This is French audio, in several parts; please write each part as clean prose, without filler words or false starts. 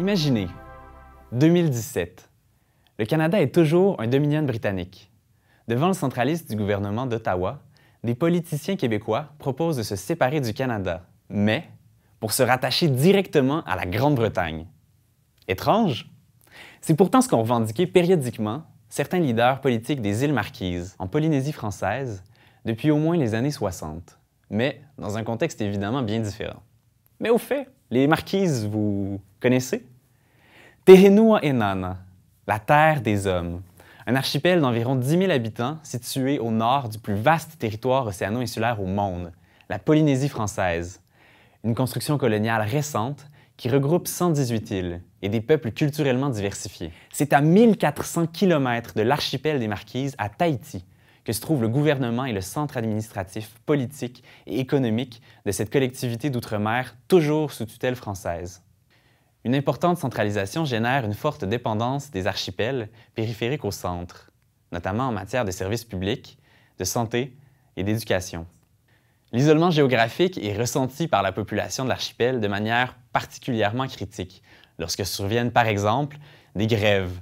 Imaginez, 2017. Le Canada est toujours un dominion britannique. Devant le centralisme du gouvernement d'Ottawa, des politiciens québécois proposent de se séparer du Canada, mais pour se rattacher directement à la Grande-Bretagne. Étrange? C'est pourtant ce qu'ont revendiqué périodiquement certains leaders politiques des îles Marquises, en Polynésie française, depuis au moins les années 60, mais dans un contexte évidemment bien différent. Mais au fait, les Marquises, vous connaissez? Tehenua Enana, la terre des hommes, un archipel d'environ 10 000 habitants situé au nord du plus vaste territoire océano-insulaire au monde, la Polynésie française. Une construction coloniale récente qui regroupe 118 îles et des peuples culturellement diversifiés. C'est à 1400 km de l'archipel des Marquises à Tahiti que se trouve le gouvernement et le centre administratif, politique et économique de cette collectivité d'outre-mer toujours sous tutelle française. Une importante centralisation génère une forte dépendance des archipels périphériques au centre, notamment en matière de services publics, de santé et d'éducation. L'isolement géographique est ressenti par la population de l'archipel de manière particulièrement critique lorsque surviennent, par exemple, des grèves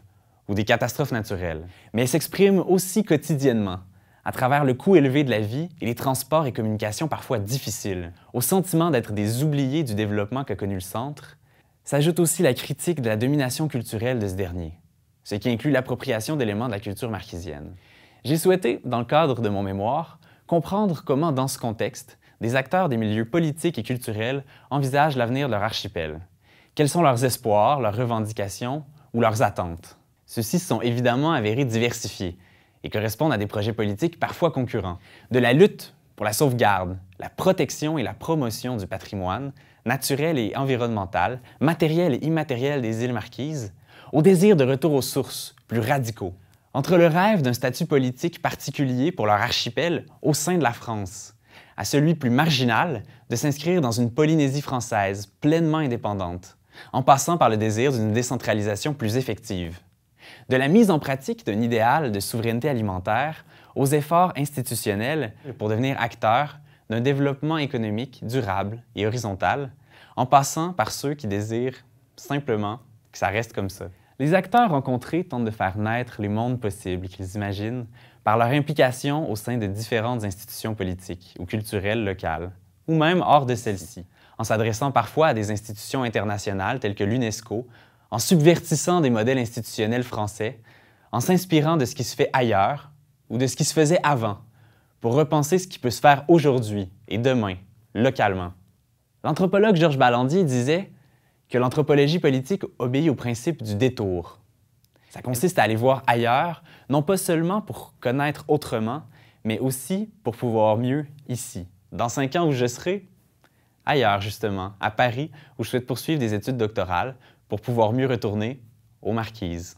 ou des catastrophes naturelles. Mais elle s'exprime aussi quotidiennement à travers le coût élevé de la vie et les transports et communications parfois difficiles. Au sentiment d'être des oubliés du développement qu'a connu le centre, s'ajoute aussi la critique de la domination culturelle de ce dernier, ce qui inclut l'appropriation d'éléments de la culture marquisienne. J'ai souhaité, dans le cadre de mon mémoire, comprendre comment, dans ce contexte, des acteurs des milieux politiques et culturels envisagent l'avenir de leur archipel. Quels sont leurs espoirs, leurs revendications ou leurs attentes? Ceux-ci sont évidemment avérés diversifiés et correspondent à des projets politiques parfois concurrents. De la lutte pour la sauvegarde, la protection et la promotion du patrimoine naturel et environnemental, matériel et immatériel des îles Marquises, au désir de retour aux sources, plus radicaux. Entre le rêve d'un statut politique particulier pour leur archipel au sein de la France, à celui plus marginal de s'inscrire dans une Polynésie française pleinement indépendante, en passant par le désir d'une décentralisation plus effective. De la mise en pratique d'un idéal de souveraineté alimentaire aux efforts institutionnels pour devenir acteurs d'un développement économique durable et horizontal, en passant par ceux qui désirent simplement que ça reste comme ça. Les acteurs rencontrés tentent de faire naître les mondes possibles qu'ils imaginent par leur implication au sein de différentes institutions politiques ou culturelles locales, ou même hors de celles-ci, en s'adressant parfois à des institutions internationales telles que l'UNESCO, en subvertissant des modèles institutionnels français, en s'inspirant de ce qui se fait ailleurs ou de ce qui se faisait avant, pour repenser ce qui peut se faire aujourd'hui et demain, localement. L'anthropologue Georges Balandier disait que l'anthropologie politique obéit au principe du détour. Ça consiste à aller voir ailleurs, non pas seulement pour connaître autrement, mais aussi pour pouvoir mieux ici. Dans 5 ans où je serai, ailleurs justement, à Paris, où je souhaite poursuivre des études doctorales pour pouvoir mieux retourner aux Marquises.